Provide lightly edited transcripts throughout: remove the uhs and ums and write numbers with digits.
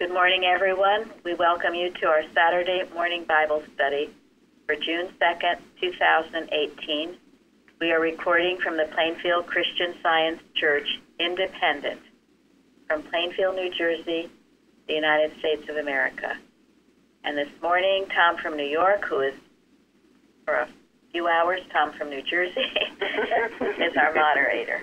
Good morning, everyone. We welcome you to our Saturday morning Bible study for June 2nd, 2018. We are recording from the Plainfield Christian Science Church, Independent, from Plainfield, New Jersey, the United States of America. And this morning, Tom from New York, who is, for a few hours, Tom from New Jersey, is our moderator.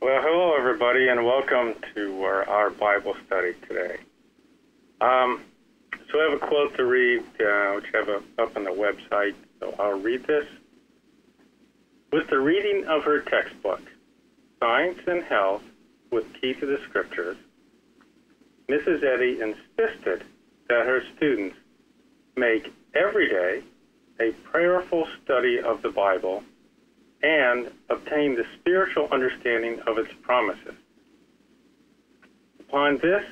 Well, hello, everybody, and welcome to our Bible study today. So I have a quote to read, which I have up on the website, so I'll read this. With the reading of her textbook, Science and Health with Key to the Scriptures, Mrs. Eddy insisted that her students make every day a prayerful study of the Bible and obtain the spiritual understanding of its promises. Upon this,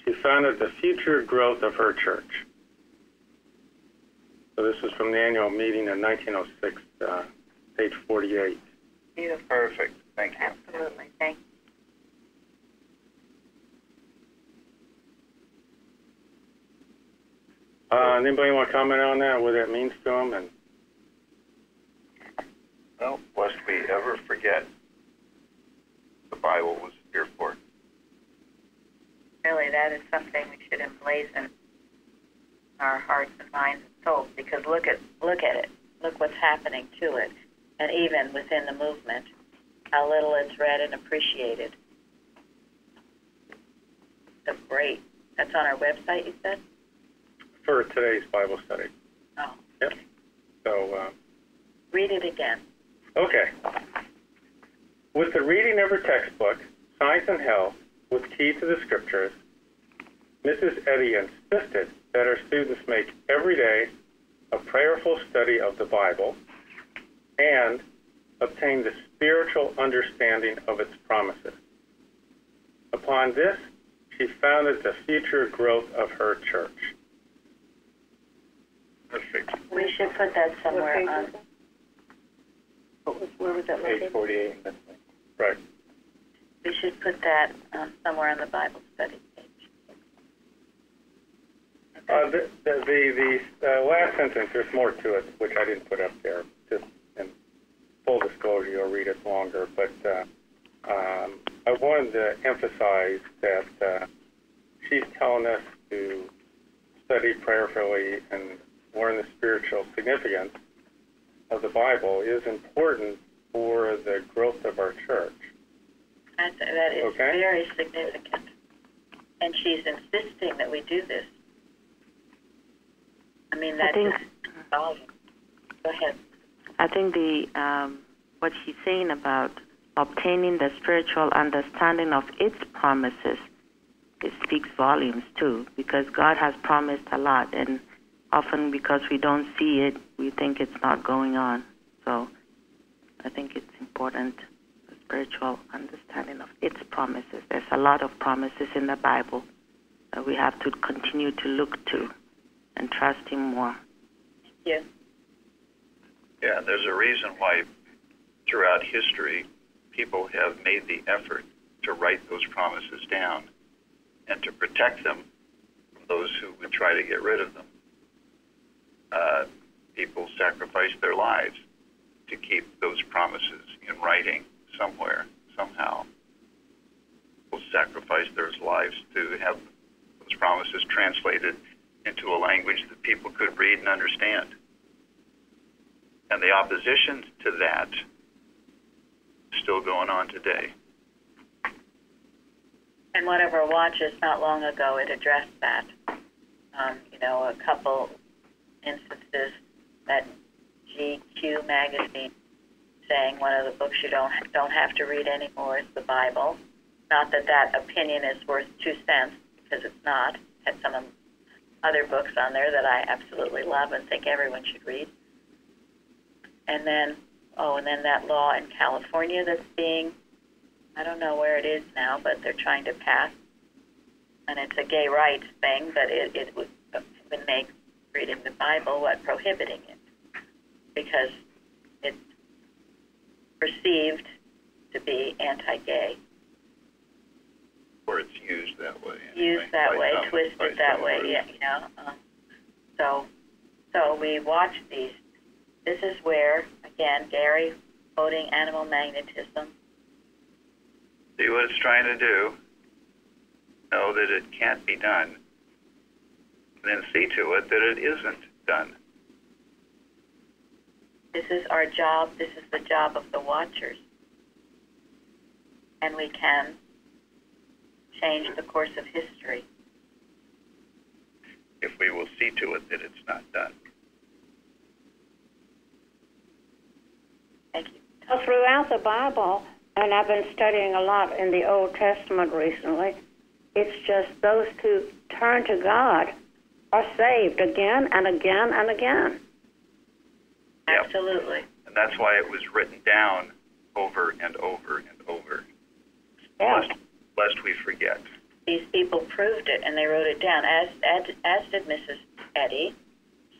she founded the future growth of her church. So this was from the annual meeting in 1906, page 48. Beautiful. Perfect. Thank you. Absolutely. Thank you. Anybody want to comment on that, what that means to them? And Well, lest we ever forget, the Bible was here for. Really, that is something we should emblazon in our hearts and minds and souls, because look at it. Look what's happening to it. And even within the movement, how little it's read and appreciated. So great. That's on our website, you said? for today's Bible study. Oh. Yep. So, Read it again. okay. With the reading of her textbook, Science and Health with Key to the Scriptures, Mrs. Eddy insisted that her students make every day a prayerful study of the Bible and obtain the spiritual understanding of its promises. Upon this, she founded the future growth of her church. Perfect. We should put that somewhere on. Where was that Page located? 48. Right. We should put that somewhere on the Bible study page. The last sentence, there's more to it, which I didn't put up there. Just in full disclosure, you'll read it longer. But I wanted to emphasize that she's telling us to study prayerfully and learn the spiritual significance of the Bible is important for the growth of our church. That is Okay. very significant. And she's insisting that we do this. I mean, that's volume. Go ahead. I think what she's saying about obtaining the spiritual understanding of its promises, it speaks volumes too, because God has promised a lot, and often because we don't see it, we think it's not going on. So I think it's important, the spiritual understanding of its promises. There's a lot of promises in the Bible that we have to continue to look to and trust Him more. Yes. Yeah, there's a reason why throughout history people have made the effort to write those promises down and to protect them from those who would try to get rid of them. People sacrifice their lives to keep those promises in writing somewhere, somehow. People sacrifice their lives to have those promises translated into a language that people could read and understand. And the opposition to that is still going on today. And one of our watches not long ago, it addressed that. A couple instances that GQ magazine saying one of the books you don't have to read anymore is the Bible. Not that that opinion is worth 2 cents, because it's not. Had some other books on there that I absolutely love and think everyone should read. And then that law in California that's being, I don't know where it is now, but they're trying to pass. And it's a gay rights thing, but it would make reading the Bible prohibiting it, because it's perceived to be anti-gay. Or it's used that way. Used that way, twisted that way, yeah, you know. So we watch these. This is where, again, Gary quoting animal magnetism. See what it's trying to do. Know that it can't be done. And then see to it that it isn't done. This is our job. This is the job of the watchers. And we can change the course of history. If we will see to it that it's not done. Thank you. Well, throughout the Bible, and I've been studying a lot in the Old Testament recently, it's just those who turn to God are saved again and again and again. Yep. Absolutely. And that's why it was written down over and over and over. Yeah. Lest we forget. These people proved it, and they wrote it down, as did Mrs. Eddy,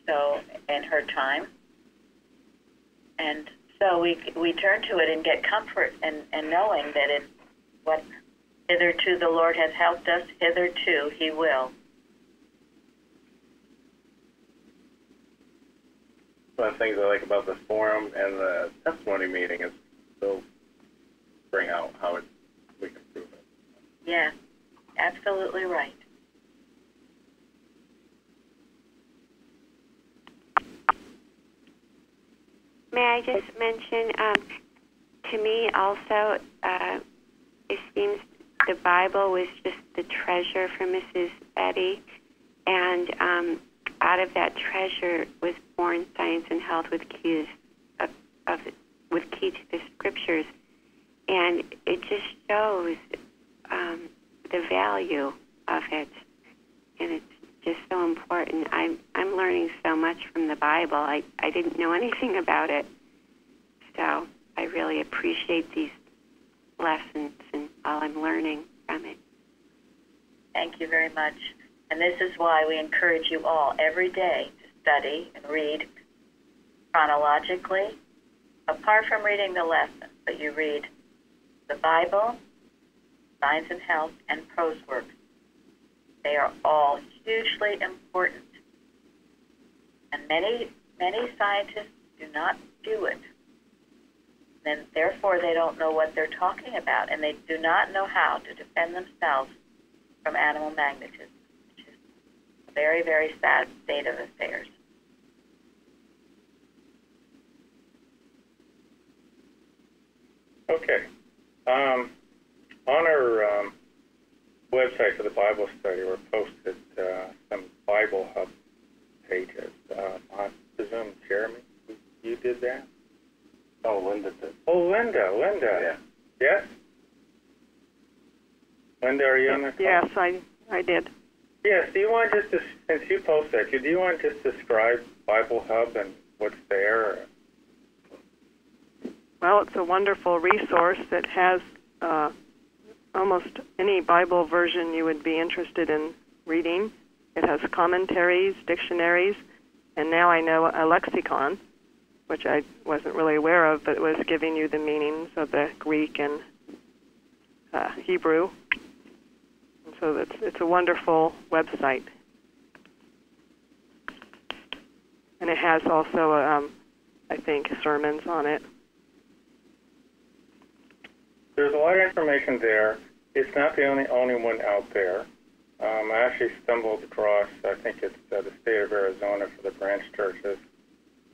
so in her time. And so we turn to it and get comfort and knowing that it, what hitherto the Lord has helped us, hitherto He will. One of the things I like about the forum and the testimony meeting is they'll bring out how we can prove it. Yeah, absolutely right. May I just mention, to me also, it seems the Bible was just the treasure for Mrs. Eddy, and out of that treasure was born Science and Health with keys with key to the scriptures, and it just shows the value of it, and it's just so important. I'm learning so much from the Bible. I didn't know anything about it, so I really appreciate these lessons and all I'm learning from it. Thank you very much. And this is why we encourage you all every day to study and read chronologically, apart from reading the lesson, but you read the Bible, Science and Health, and prose works. They are all hugely important. And many scientists do not do it. And therefore, they don't know what they're talking about, and they do not know how to defend themselves from animal magnetism, which is a very, very sad state of affairs. Okay. On our website for the Bible study, we posted some Bible Hub pages. I presume, Jeremy, you did that? Oh, Linda did. Oh, Linda. Yeah. Yes? Linda, are you on the call? Yes, I did. Yes, do you want just to, since you posted that, do you want to just describe Bible Hub and what's there? Or? Well, it's a wonderful resource that has almost any Bible version you would be interested in reading. It has commentaries, dictionaries, and now I know a lexicon, which I wasn't really aware of, but it was giving you the meanings of the Greek and Hebrew. And so it's a wonderful website. And it has also, I think, sermons on it. There's a lot of information there. It's not the only one out there. I actually stumbled across, I think it's the state of Arizona for the branch churches.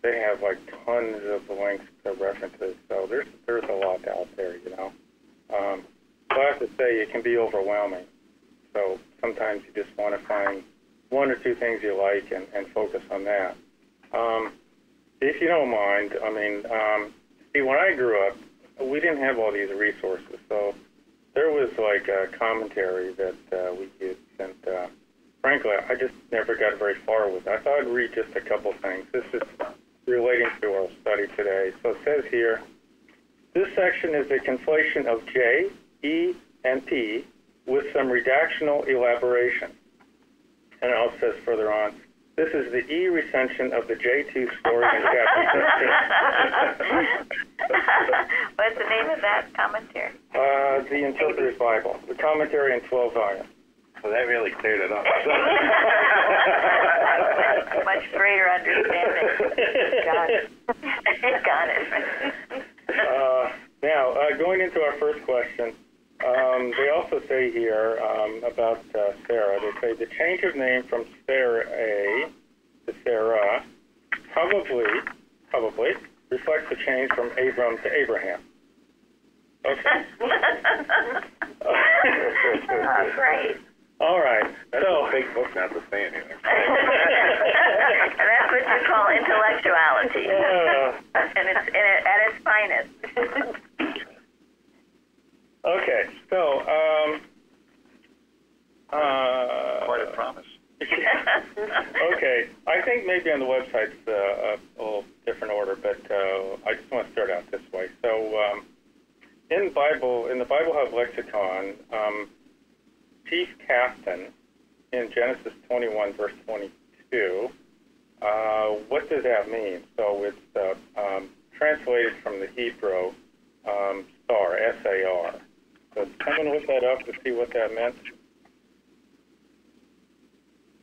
They have like tons of links to references, so there's a lot out there, you know. So I have to say it can be overwhelming. So sometimes you just want to find one or two things you like and focus on that. If you don't mind, I mean, see, when I grew up, we didn't have all these resources, so there was like a commentary that we used, and frankly, I just never got very far with it. I thought I'd read just a couple things. This is relating to our study today. So it says here, this section is a conflation of J, E, and P with some redactional elaboration. And it also says further on, this is the E recension of the J2 story in chapter 15. What's the name of that commentary? The Interpreter's Bible, the commentary in 12 volumes. So that really cleared it up. Much greater understanding. Got it. Got it. Now, going into our first question, they also say here about Sarah, they say the change of name from Sarah to Sarah probably reflects the change from Abram to Abraham. Okay. Great. All right. That's a big book not to say anything. And that's what you call intellectuality. And it's at its finest. Okay. So, Quite a promise. okay. I think maybe on the website it's a little different order, but I just want to start out this way. So, in the Bible Hub lexicon, chief captain in Genesis 21 verse 22. What does that mean? So it's translated from the Hebrew sar, S-A-R. So did someone look that up to see what that meant?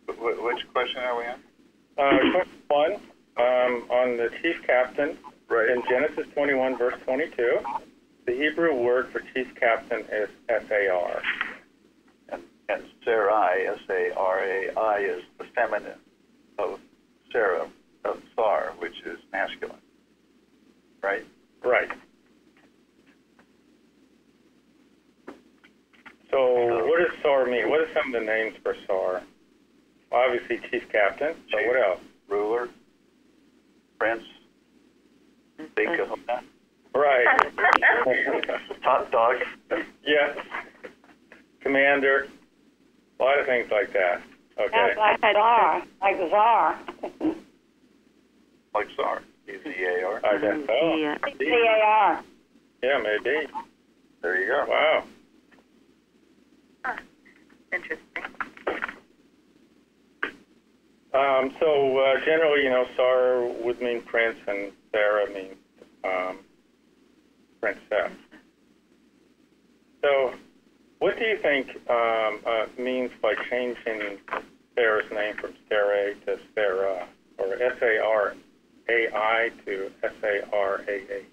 Which question are we on? Question one, on the chief captain in Genesis 21 verse 22, the Hebrew word for chief captain is S-A-R. And Sarai, S-A-R-A-I, is the feminine of Sarah, of Sar, which is masculine. Right? Right. So what does SAR mean? What are some of the names for SAR? Obviously chief captain, but what else? Ruler, prince, big kahuna, Right. top dog. Yes. Commander. A lot of things like that. Okay. Like czar, like czar. Like Sar, Z-A-R. I guess so. C-A-R. Yeah, maybe. There you go. Wow. Interesting. So generally, Sar would mean prince and Sarah means princess. So what do you think means by changing Sarah's name from Sarai to Sarah, or S-A-R-A-I to S-A-R-A-H?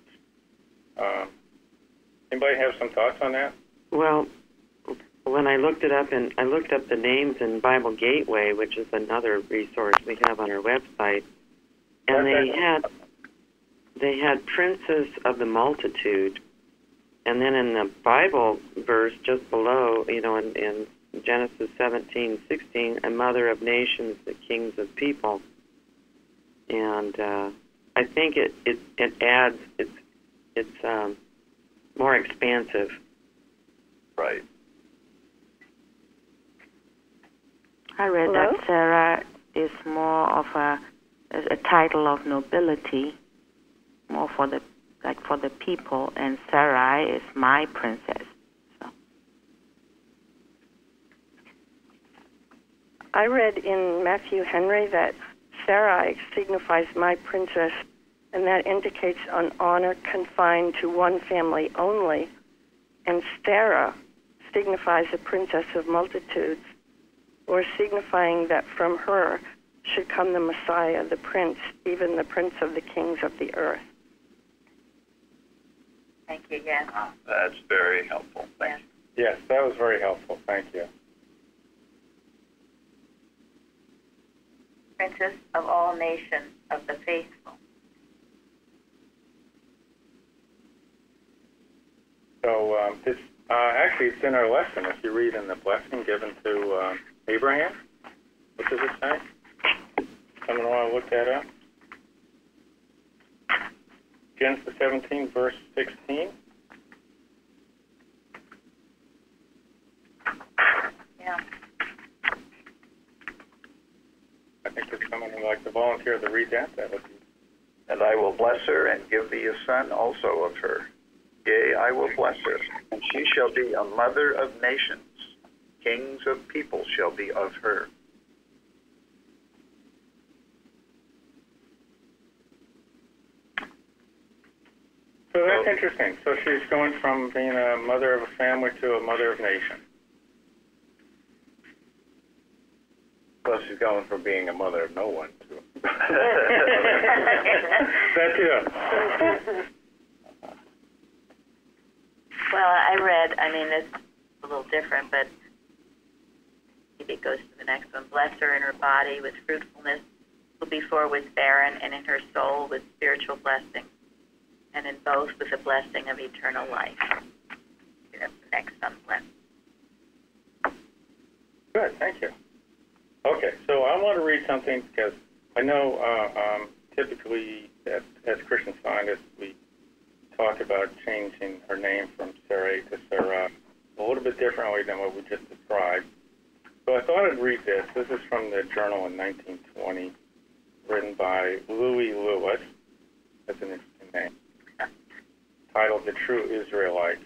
Anybody have some thoughts on that? Well, when I looked it up, and I looked up the names in Bible Gateway, which is another resource we have on our website, and they had princes of the multitude, and then in the Bible verse just below, in Genesis 17:16, a mother of nations, the kings of people, and I think it adds it's more expansive. Right. I read that Sarah is more of a title of nobility, more for the people, and Sarai is my princess. So. I read in Matthew Henry that Sarai signifies my princess, and that indicates an honor confined to one family only, and Sarah signifies a princess of multitudes, or signifying that from her should come the Messiah, the prince, even the prince of the kings of the earth. Thank you, yes. That's very helpful. Thank you. Yes, that was very helpful. Thank you. Princess of all nations of the faithful. So this actually it's in our lesson. If you read in the blessing given to Abraham, what does it say? Someone want to look that up? Genesis 17, verse 16. Yeah. I think there's someone who would like to volunteer to read that. That would be. And I will bless her and give thee a son also of her. Yea, I will bless her, and she shall be a mother of nations. Kings of people shall be of her. So So that's interesting. So she's going from being a mother of a family to a mother of nations. Plus, she's going from being a mother of no one to. That too. Well, I read, I mean, it's a little different, but maybe it goes to the next one. Bless her in her body with fruitfulness, who before was barren, and in her soul with spiritual blessing, and in both with the blessing of eternal life. That's the next one. Bless. Good, thank you. Okay, so I want to read something because I know typically as Christian Scientists we talk about changing her name from Sarai to Sarah a little bit differently than what we just described. So I thought I'd read this. This is from the journal in 1920, written by Louis Lewis. That's an interesting name. Titled The True Israelite.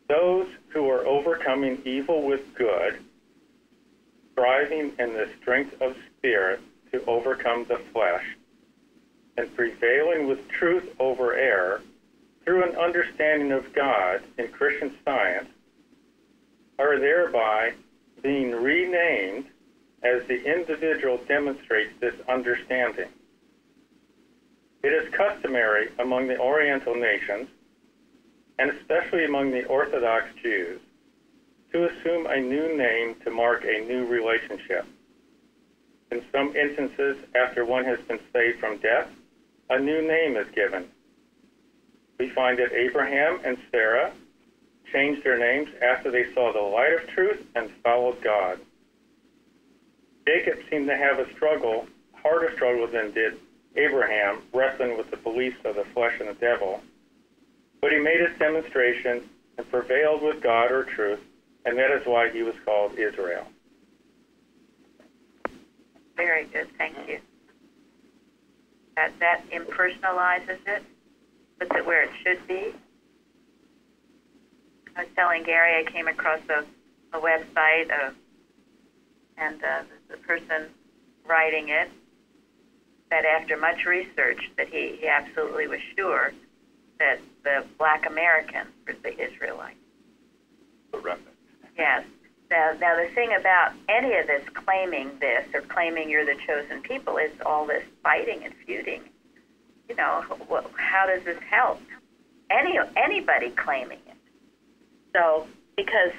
Those who are overcoming evil with good, striving in the strength of spirit to overcome the flesh, and prevailing with truth over error through an understanding of God in Christian Science, are thereby being renamed as the individual demonstrates this understanding. It is customary among the Oriental nations, and especially among the Orthodox Jews, to assume a new name to mark a new relationship. In some instances, after one has been saved from death, a new name is given. We find that Abraham and Sarah changed their names after they saw the light of truth and followed God. Jacob seemed to have a struggle, harder struggle than did Abraham, wrestling with the beliefs of the flesh and the devil. But he made his demonstration and prevailed with God or truth, and that is why he was called Israel. Very good, thank you. That impersonalizes it, puts it where it should be. I was telling Gary I came across a website and the person writing it said after much research that he absolutely was sure that the black Americans were the Israelites. The remnant. Yes. Now the thing about any of this claiming this or claiming you're the chosen people is all this fighting and feuding. You know, how does this help? Anybody claiming it. So, because,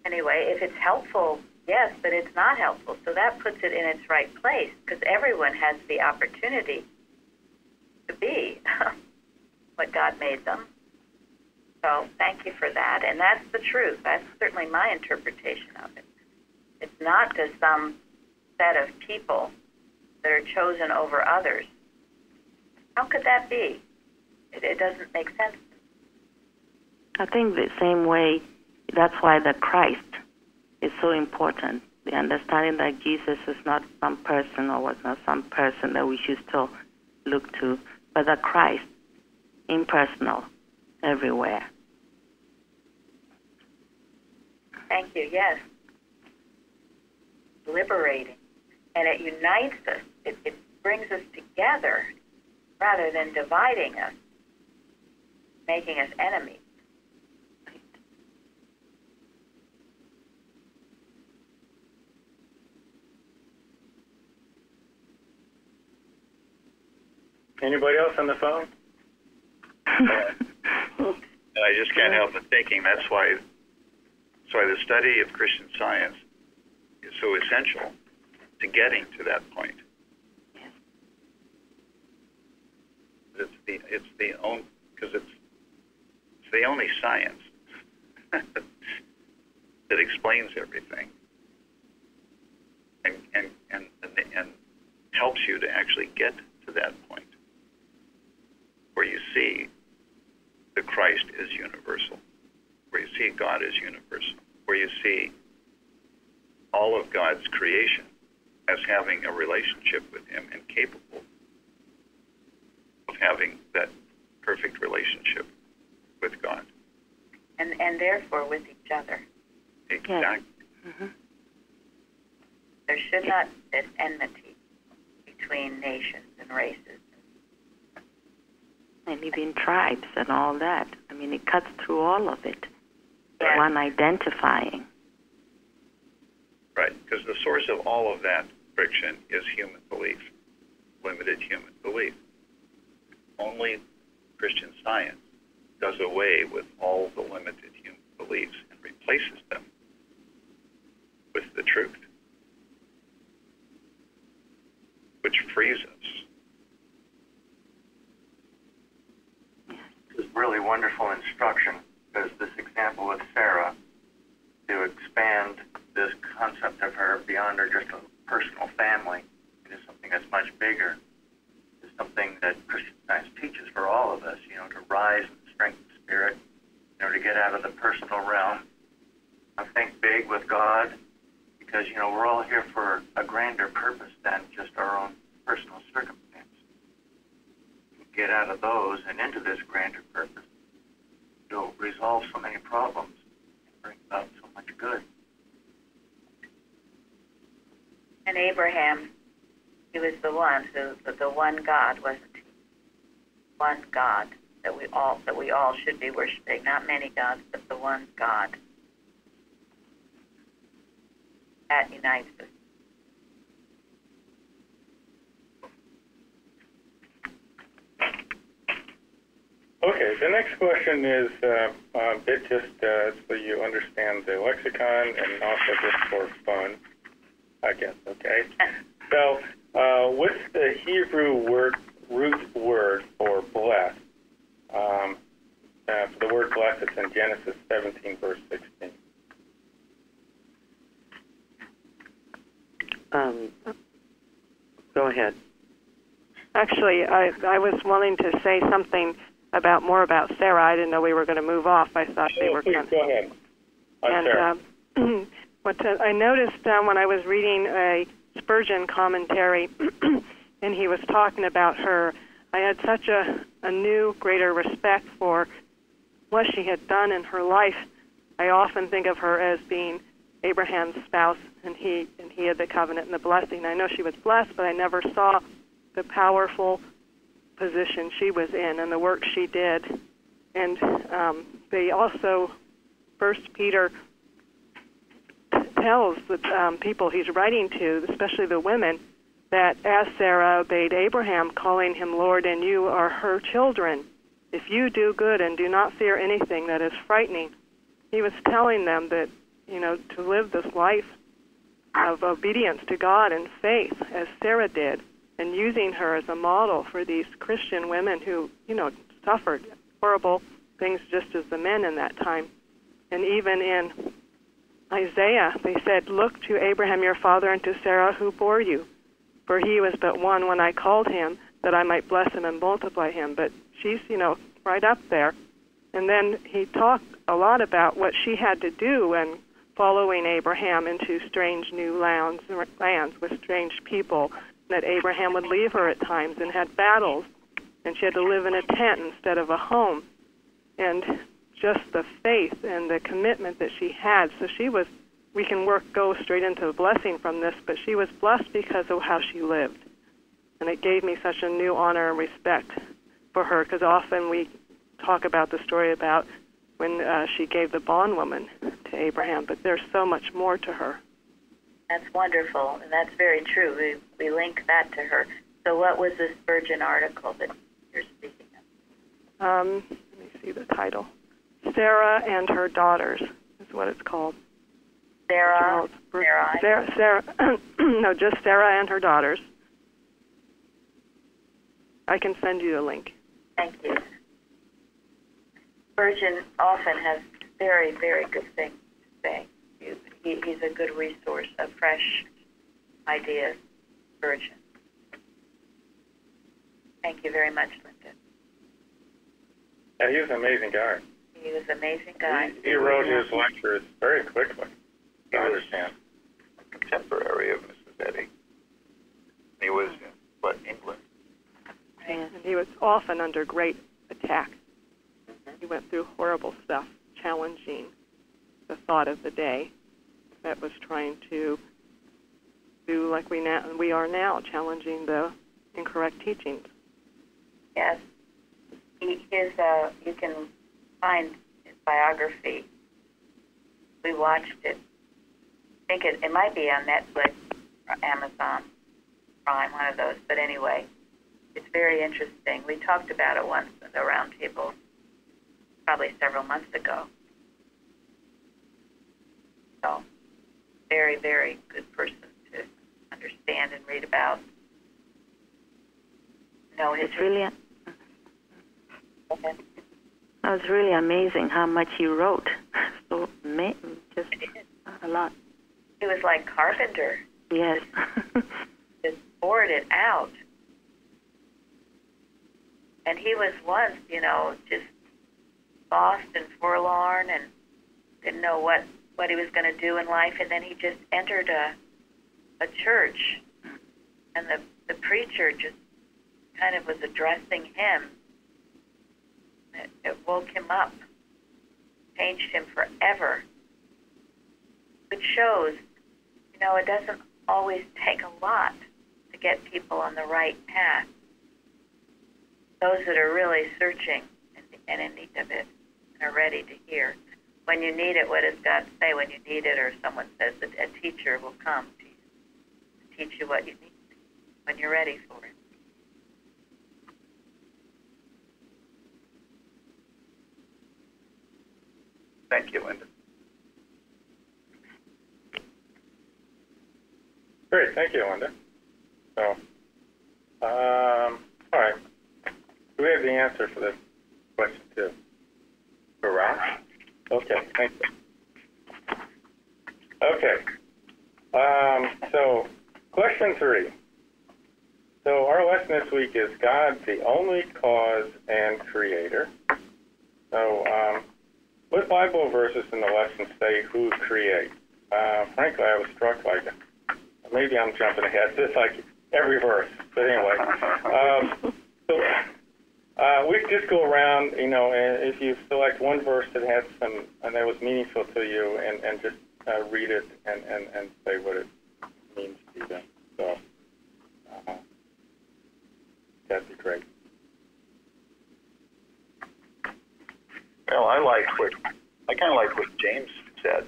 anyway, if it's helpful, yes, but it's not helpful. So that puts it in its right place because everyone has the opportunity to be what God made them. So thank you for that. And that's the truth. That's certainly my interpretation of it. It's not just some set of people that are chosen over others. How could that be? It doesn't make sense. I think the same way, that's why the Christ is so important. The understanding that Jesus is not some person or was not some person that we should still look to, but the Christ, impersonal, everywhere. Thank you, yes. Liberating. And it unites us. It brings us together rather than dividing us, making us enemies. Anybody else on the phone? And I just can't help but thinking that's why the study of Christian Science is so essential to getting to that point. It's the only science that explains everything and helps you to actually get to that point where you see the Christ is universal, where you see God is universal, where you see all of God's creation as having a relationship with Him and capable of having that perfect relationship with God. And therefore with each other. Exactly. Mm-hmm. There should not be enmity. between nations and races. And even tribes and all that. I mean, it cuts through all of it. Yeah. One identifying. Right, because the source of all of that friction is human belief, limited human belief. Only Christian Science does away with all the limited human beliefs and replaces them with the truth, which frees us. This is really wonderful instruction, because this example with Sarah, to expand this concept of her beyond her just a personal family into something that's much bigger, is something that Christian Science teaches for all of us, to rise in the strength of spirit, to get out of the personal realm, think big with God, because, we're all here for a grander purpose than just our own personal circumstances. Get out of those and into this grander purpose, you'll resolve so many problems and bring about so much good. And Abraham, he was the one the one God, wasn't he? One God that we all should be worshiping, not many gods, but the one God. That unites us. Okay, the next question is a bit just so you understand the lexicon and also just for fun, I guess, okay? So, what's the Hebrew root word for bless? For the word bless, it's in Genesis 17, verse 16. Go ahead. Actually, I was wanting to say something more about Sarah. I didn't know we were going to move off. I thought they were please, go ahead. And what I noticed when I was reading a Spurgeon commentary, and he was talking about her, I had such a new, greater respect for what she had done in her life. I often think of her as being Abraham's spouse, and he had the covenant and the blessing. I know she was blessed, but I never saw the powerful position she was in and the work she did. And they also, First Peter tells the people he's writing to, especially the women, that as Sarah obeyed Abraham, calling him Lord, and you are her children, if you do good and do not fear anything that is frightening. He was telling them that, to live this life of obedience to God and faith, as Sarah did, and using her as a model for these Christian women who, suffered horrible things just as the men in that time. And even in Isaiah, they said, look to Abraham your father and to Sarah who bore you, for he was but one when I called him, that I might bless him and multiply him. But she's, right up there. And then he talked a lot about what she had to do when following Abraham into strange new lands with strange people, that Abraham would leave her at times and had battles, and she had to live in a tent instead of a home. And just the faith and the commitment that she had. So she was, we can go straight into the blessing from this, but she was blessed because of how she lived. And it gave me such a new honor and respect for her, because often we talk about the story about when she gave the bondwoman to Abraham, but there's so much more to her. That's wonderful, and that's very true. We link that to her. So what was the Spurgeon article that you're speaking of? Let me see the title. Sarah and Her Daughters is what it's called. Sarah? Sarah. No, just Sarah and Her Daughters. I can send you the link. Thank you. Spurgeon often has very, very good things to say. He's a good resource of fresh ideas, Spurgeon. Thank you very much, Linda. Yeah, he was an amazing guy. He was an amazing guy. He wrote his lectures very quickly, I understand. A contemporary of Mrs. Eddy. He was in, England? And he was often under great attack. He went through horrible stuff, challenging the thought of the day that was trying to do like we are now, challenging the incorrect teachings. Yes. You can find his biography. We watched it. I think it might be on Netflix or Amazon Prime, one of those. But anyway, it's very interesting. We talked about it once at the round table, probably several months ago. So, very, very good person to understand and read about. No, it's really. It was really amazing how much he wrote. So just a lot. He was like Carpenter. Yes. Just poured it out. And he was once, just lost and forlorn and didn't know what he was going to do in life. And then he just entered a church. And the preacher just kind of was addressing him. It woke him up, changed him forever. Which shows, it doesn't always take a lot to get people on the right path. Those that are really searching and in need of it and are ready to hear. When you need it, what does God say when you need it? Or someone says that a teacher will come to you to teach you what you need when you're ready for it. Thank you, Linda. Great, thank you, Linda. So, all right. Do we have the answer for this question too? For Ralph? Okay, thank you. Okay. So, question 3. So, our lesson this week is God the only cause and creator. So, what Bible verses in the lesson say who creates? Frankly, I was struck by that. Maybe I'm jumping ahead. It's like every verse. But anyway. We just go around, and if you select one verse that has some, and that was meaningful to you, and just read it and say what it means to you. So that'd be great. Well, I kind of like what James said.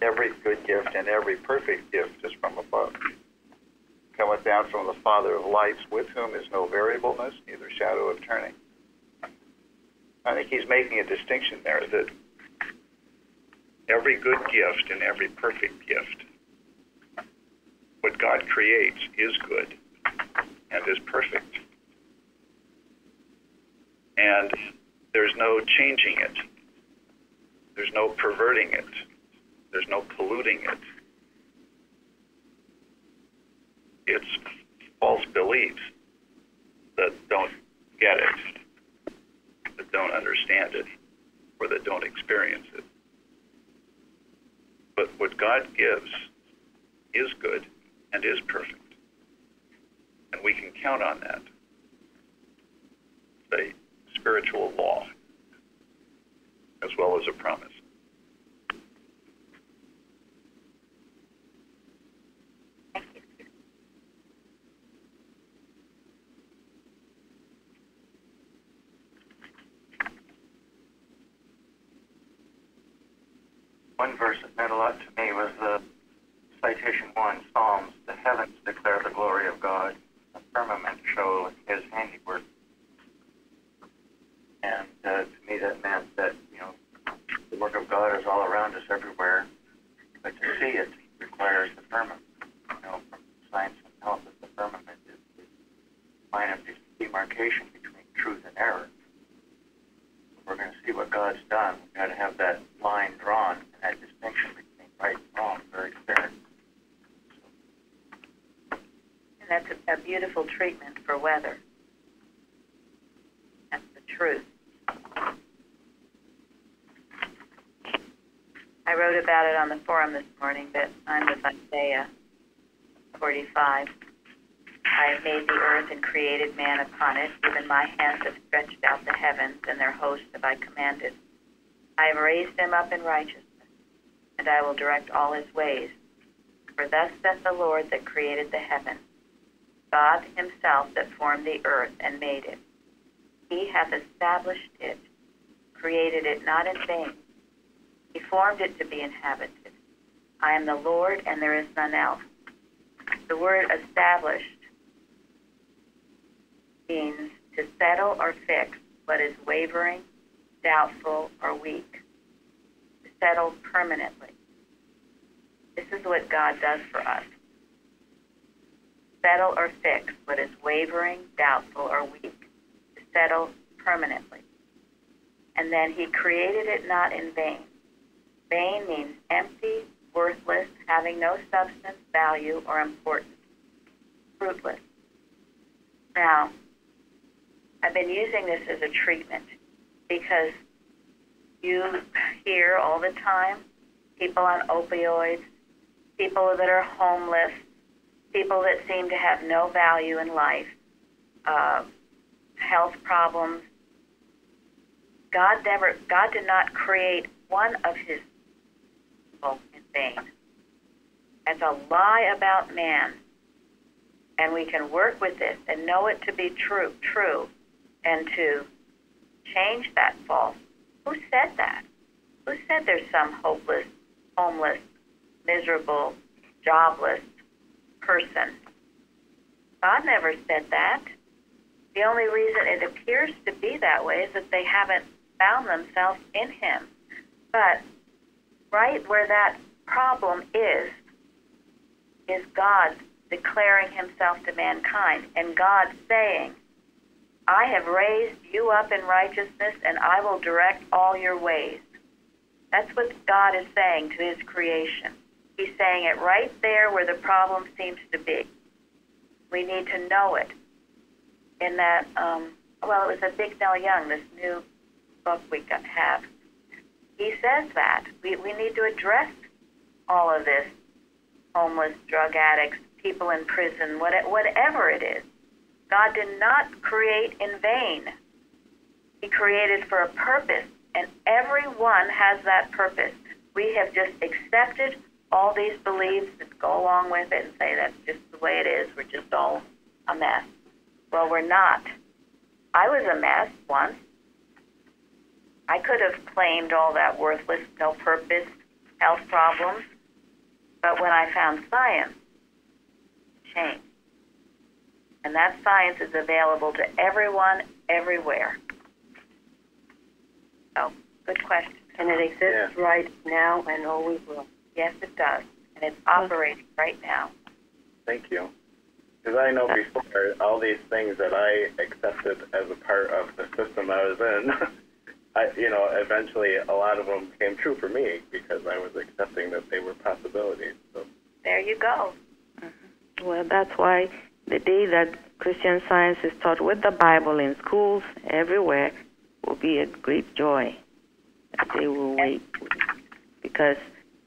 Every good gift and every perfect gift is from above, cometh down from the Father of lights, with whom is no variableness, neither shadow of turning. I think he's making a distinction there that every good gift and every perfect gift, what God creates is good and is perfect. And there's no changing it. There's no perverting it. There's no polluting it. It's false beliefs that don't get it, that don't understand it, or that don't experience it. But what God gives is good and is perfect. And we can count on that. It's a spiritual law as well as a promise. One verse that meant a lot to me was the citation 1, Psalms. The heavens declare the glory of God. The firmament show his handiwork. And to me that meant that, the work of God is all around us everywhere. But to see it requires the firmament. From science and health, the firmament is the line of demarcation between truth and error. If we're going to see what God's done, we've got to have that line drawn, and that distinction between right and wrong very clear. And that's a beautiful treatment for weather. That's the truth. I wrote about it on the forum this morning, that I'm with Isaiah 45. I have made the earth and created man upon it. Even my hands have stretched out the heavens, and their host have I commanded. I have raised him up in righteousness, and I will direct all his ways. For thus saith the Lord that created the heaven, God himself that formed the earth and made it. He hath established it, created it not in vain. He formed it to be inhabited. I am the Lord, and there is none else. The word established means to settle or fix what is wavering, doubtful, or weak. To settle permanently. This is what God does for us. Settle or fix what is wavering, doubtful, or weak. To settle permanently. And then he created it not in vain. Vain means empty, worthless, having no substance, value, or importance. Fruitless. Now, I've been using this as a treatment because you hear all the time people on opioids, people that are homeless, people that seem to have no value in life, health problems. God did not create one of his people in vain. That's a lie about man. And we can work with this and know it to be true, and to change that false. Who said that? Who said there's some hopeless, homeless, miserable, jobless person? God never said that. The only reason it appears to be that way is that they haven't found themselves in him. But right where that problem is God declaring himself to mankind, and God saying, I have raised you up in righteousness, and I will direct all your ways. That's what God is saying to his creation. He's saying it right there where the problem seems to be. We need to know it. In that, it was a Bignell Young, this new book we have. He says that. We need to address all of this. Homeless, drug addicts, people in prison, whatever it is. God did not create in vain. He created for a purpose, and everyone has that purpose. We have just accepted all these beliefs that go along with it and say that's just the way it is. We're just all a mess. Well, we're not. I was a mess once. I could have claimed all that worthless, no purpose, health problems, but when I found science, it changed. And that science is available to everyone, everywhere. So, good question. And it exists right now and always will. Yes, it does. And it's operating right now. Thank you. Because I know before, all these things that I accepted as a part of the system I was in, eventually a lot of them came true for me because I was accepting that they were possibilities. So there you go. Mm-hmm. Well, that's why the day that Christian Science is taught with the Bible in schools everywhere will be a great joy. They will wait because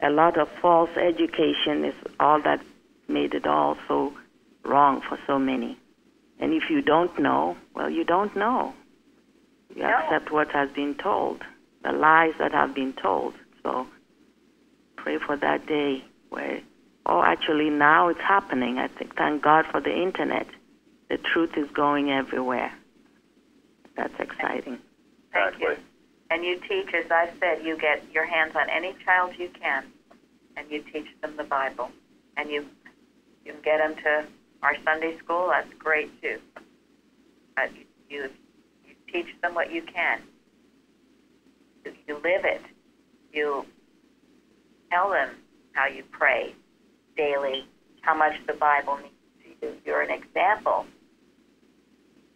a lot of false education is all that made it all so wrong for so many. And if you don't know, well, you don't know. You accept what has been told, the lies that have been told. So pray for that day where, actually now it's happening. I think, thank God for the internet. The truth is going everywhere. That's exciting. Thank you. And you teach, as I said, you get your hands on any child you can, and you teach them the Bible. And you can get them to our Sunday school, that's great too. But you teach them what you can. You live it. You tell them how you pray daily, how much the Bible means to you. You're an example.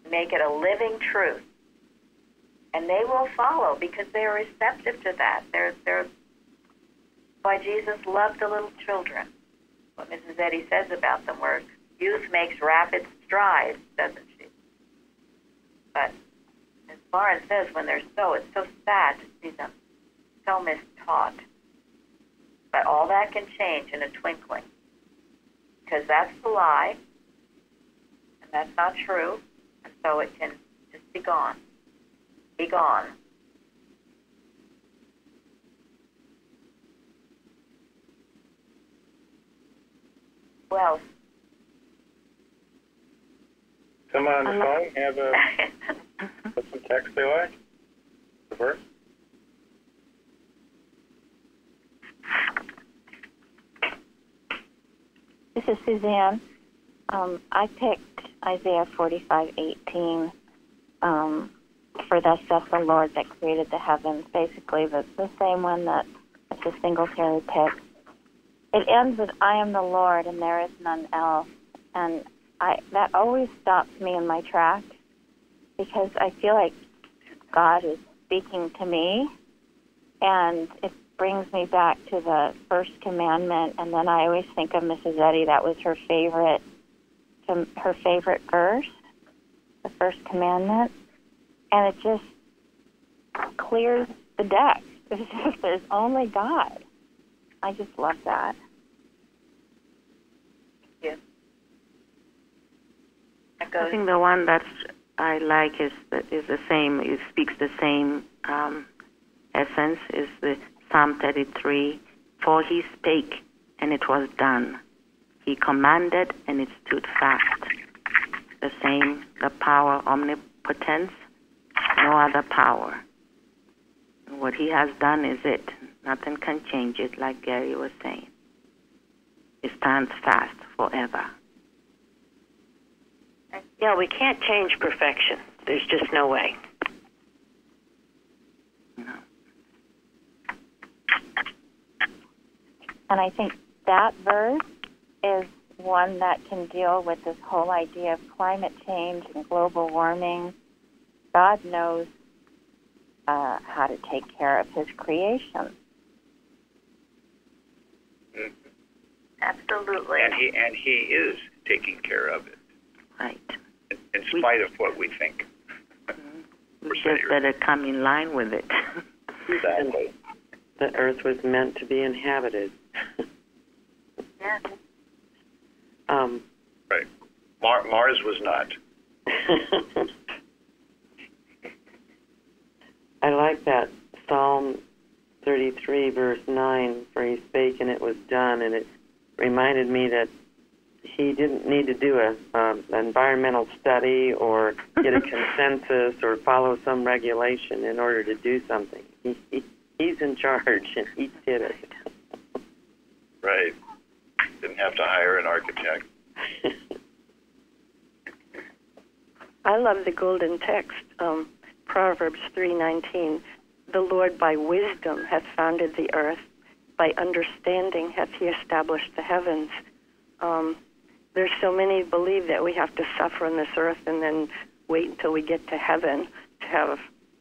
Make it a living truth. And they will follow because they're receptive to that. They're why Jesus loved the little children. What Mrs. Eddy says about them, where youth makes rapid strides, doesn't she? But as Lauren says, when it's so sad to see them so mistaught. But all that can change in a twinkling. Because that's the lie, and that's not true, and so it can just be gone. Be gone. Who else? Someone on the phone have some text they like? The verse? This is Suzanne. I picked Isaiah 45:18 for thus saith the Lord that created the heavens. Basically, the same one that Mr. Singletary picked. It ends with, I am the Lord and there is none else. And that always stops me in my tracks because I feel like God is speaking to me, and it brings me back to the first commandment. And then I always think of Mrs. Eddy. That was her favorite verse, the first commandment, and it just clears the deck. It's just, there's only God. I just love that. Yeah. I think the one that I like is the same. It speaks the same essence. Is the Psalm 33. For he spake, and it was done. He commanded, and it stood fast. The same, the power, omnipotence, no other power. What he has done is it. Nothing can change it, like Gary was saying. It stands fast forever. Yeah, we can't change perfection. There's just no way. No. And I think that verse is one that can deal with this whole idea of climate change and global warming. God knows how to take care of his creation. Absolutely. And he is taking care of it. Right. In spite of what we think. We just better come in line with it. Exactly. The earth was meant to be inhabited. Yeah. Right. Mars was not. I like that Psalm 33, verse 9, for he spake and it was done, and it reminded me that he didn't need to do an environmental study or get a consensus or follow some regulation in order to do something. He's in charge, and he did it. Right. Didn't have to hire an architect. I love the golden text, Proverbs 3:19. The Lord by wisdom hath founded the earth. By understanding hath he established the heavens. There's so many believe that we have to suffer on this earth and then wait until we get to heaven to have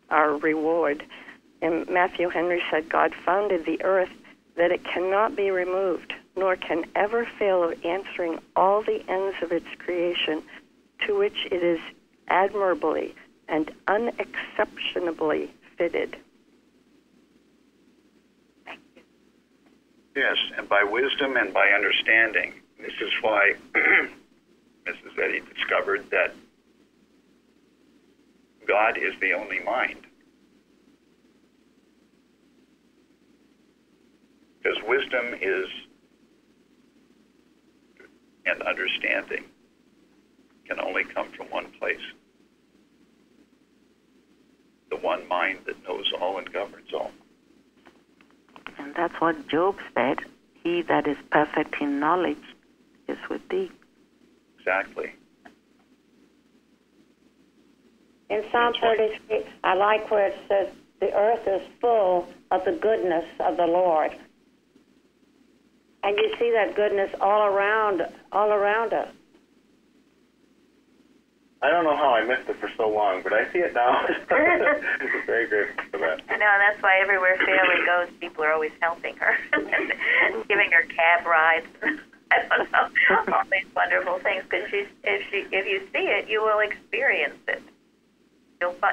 our reward. And Matthew Henry said, God founded the earth that it cannot be removed, nor can ever fail of answering all the ends of its creation, to which it is admirably and unexceptionably fitted. Yes, and by wisdom and by understanding. This is why Mrs. Eddy discovered that God is the only mind. Because wisdom is, and understanding can only come from one place. The one mind that knows all and governs all. And that's what Job said. He that is perfect in knowledge is with thee. Exactly. In Psalm 33, I like where it says, the earth is full of the goodness of the Lord. And you see that goodness all around us. I don't know how I missed it for so long, but I see it now. I'm very grateful for that. I know, that's why everywhere Family goes, people are always helping her, giving her cab rides. I don't know, all these wonderful things. Because if you see it, you will experience it.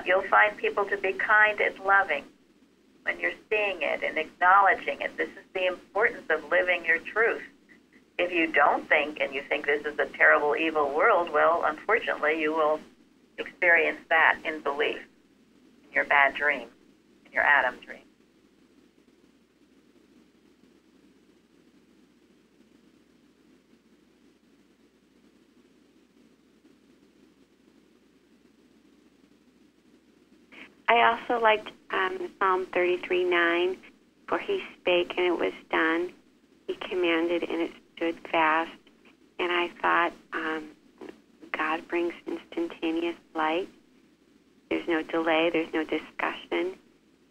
You'll find people to be kind and loving when you're seeing it and acknowledging it. This is the importance of living your truth. If you don't think, and you think this is a terrible, evil world, well, unfortunately, you will experience that in belief, in your bad dream, in your Adam dream. I also liked Psalm 33:9, for he spake and it was done. He commanded and it stood fast. And I thought God brings instantaneous light. There's no delay, there's no discussion,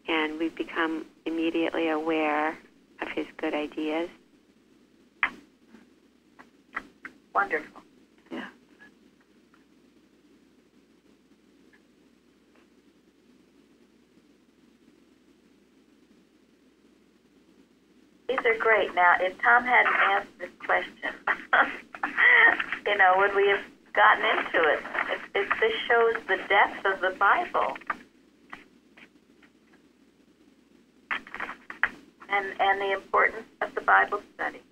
and we become immediately aware of his good ideas. Wonderful. Yeah. These are great. Now, if Tom hadn't asked this question, would we have gotten into it? This shows the depth of the Bible and the importance of the Bible study.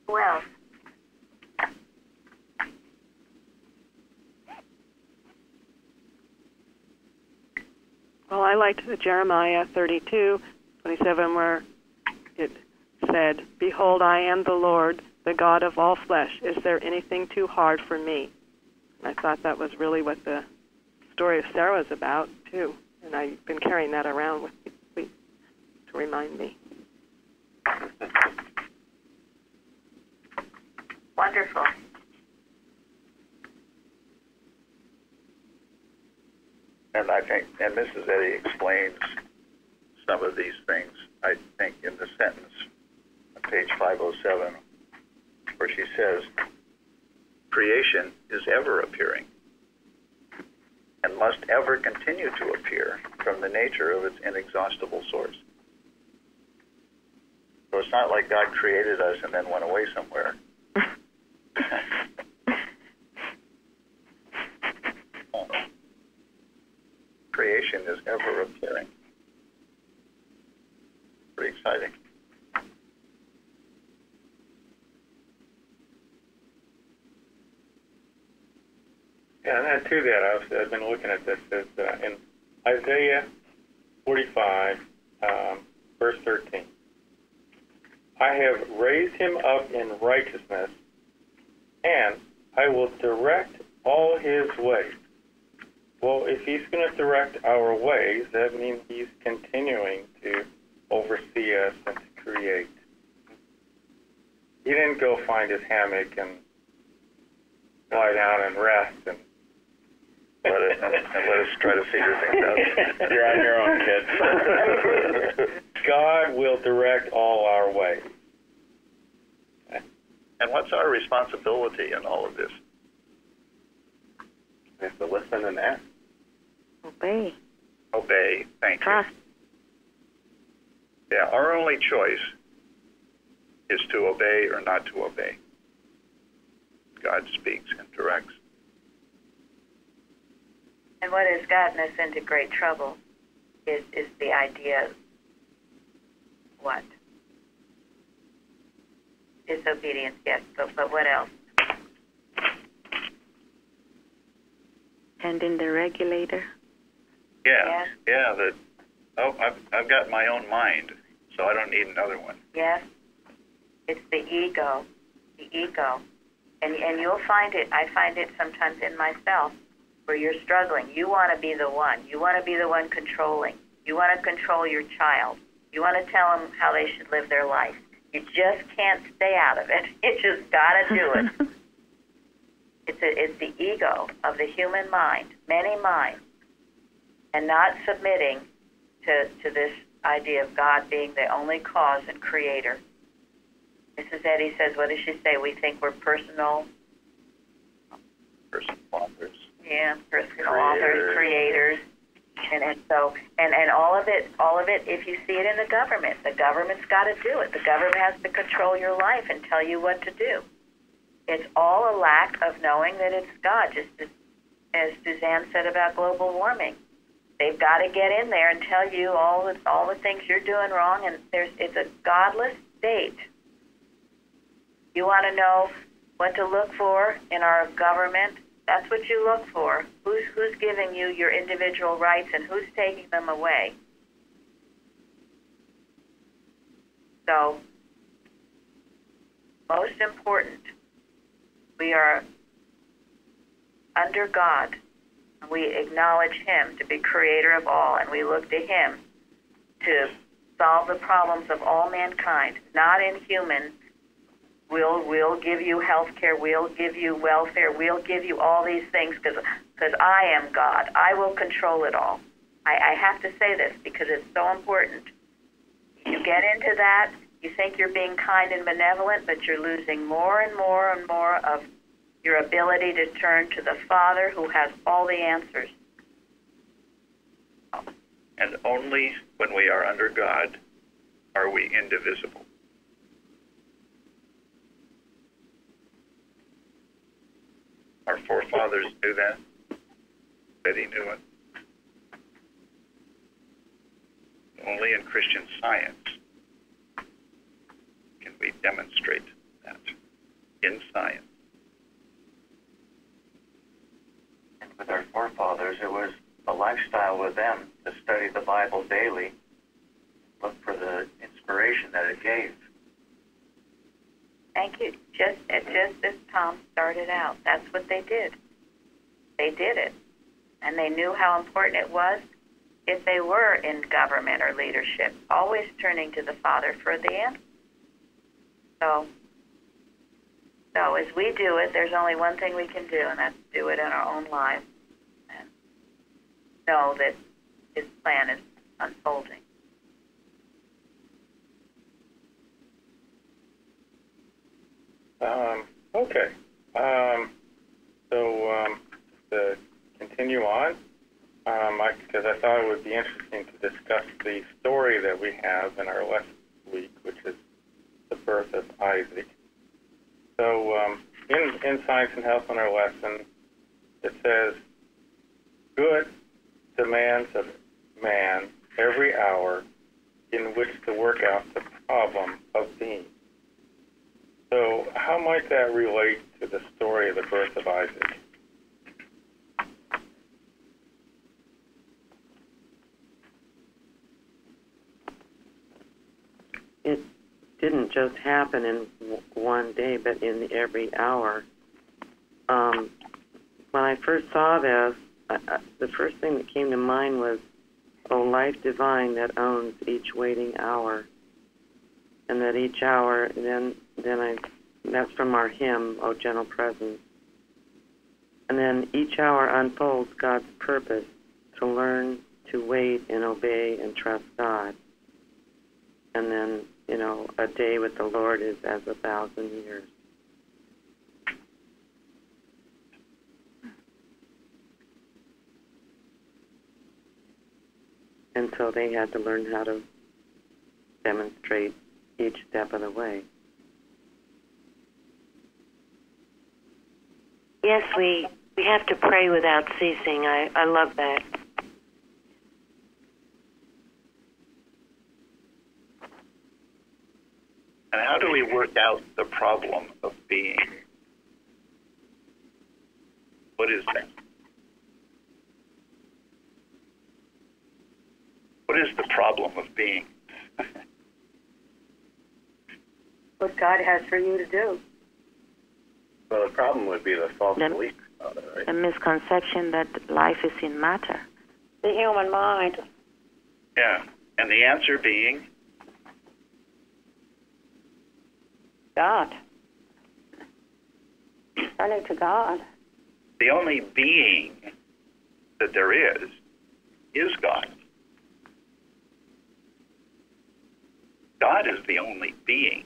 Who else? Well, I liked the Jeremiah 32:27, where it said, "Behold, I am the Lord, the God of all flesh. Is there anything too hard for me?" And I thought that was really what the story of Sarah is about, too. And I've been carrying that around with me to remind me. Wonderful. And I think, and Mrs. Eddy explains some of these things, I think, in the sentence on page 507, where she says, creation is ever appearing and must ever continue to appear from the nature of its inexhaustible source. So it's not like God created us and then went away somewhere. Creation is ever appearing. Pretty exciting. Yeah, and add to that, I've been looking at this, in Isaiah 45, verse 13. I have raised him up in righteousness, and I will direct all his ways. Well, if he's going to direct our ways, that means he's continuing to oversee us and to create. He didn't go find his hammock and lie down and rest and let us try to figure things out. You're on your own, kid. God will direct all our ways. And what's our responsibility in all of this? We have to listen and act. Obey. Obey. Thank Trust. you. Yeah, our only choice is to obey or not to obey. God speaks and directs. And what has gotten us into great trouble is the idea of what? Disobedience, yes, but what else? And in the regulator. Yeah. I've got my own mind, so I don't need another one. Yes. It's the ego. And you'll find it, I find it sometimes in myself, where you're struggling. You want to be the one. You want to be the one controlling. You want to control your child. You want to tell them how they should live their life. You just can't stay out of it. You just got to do it. It's the ego of the human mind, many minds, and not submitting to this idea of God being the only cause and creator. Mrs. Eddy says, what does she say? We think we're personal authors. Yeah, personal authors, creators. And so all of it, if you see it in the government's got to do it. The government has to control your life and tell you what to do. It's all a lack of knowing that it's God, just as Suzanne said about global warming. They've got to get in there and tell you all the things you're doing wrong, and it's a godless state. You want to know what to look for in our government? That's what you look for. Who's giving you your individual rights and who's taking them away? So, most important we are under God, and we acknowledge Him to be creator of all, and we look to Him to solve the problems of all mankind, not in human. We'll give you health care, we'll give you welfare, we'll give you all these things because I am God. I will control it all. I have to say this because it's so important. You get into that, you think you're being kind and benevolent, but you're losing more and more and more of your ability to turn to the Father who has all the answers. And only when we are under God are we indivisible. Our forefathers knew that. He knew it. Only in Christian Science can we demonstrate that. In science. And with our forefathers, it was a lifestyle with them to study the Bible daily, look for the inspiration that it gave. Thank you. Just as Tom started out, that's what they did. They did it. And they knew how important it was if they were in government or leadership, always turning to the Father for the answer. So as we do it, there's only one thing we can do, and that's do it in our own lives and know that His plan is unfolding. Okay. To continue on, because I thought it would be interesting to discuss the story that we have in our lesson this week, which is the birth of Isaac. So in Science and Health in our lesson, it says, good demands of man every hour in which to work out the problem of being. So how might that relate to the story of the birth of Isaac? It didn't just happen in one day, but in every hour. When I first saw this, the first thing that came to mind was, O life divine that owns each waiting hour. And that each hour, that's from our hymn, O Gentle Presence. And then each hour unfolds God's purpose to learn to wait and obey and trust God. And then, a day with the Lord is as 1,000 years. And so they had to learn how to demonstrate each step of the way. Yes, we have to pray without ceasing. I love that. And how do we work out the problem of being? What is that? What is the problem of being? What God has for you to do. Well, the problem would be the false belief about it, right? The misconception that life is in matter. The human mind. Yeah. And the answer being? God. Turning to God. The only being that there is God. God is the only being.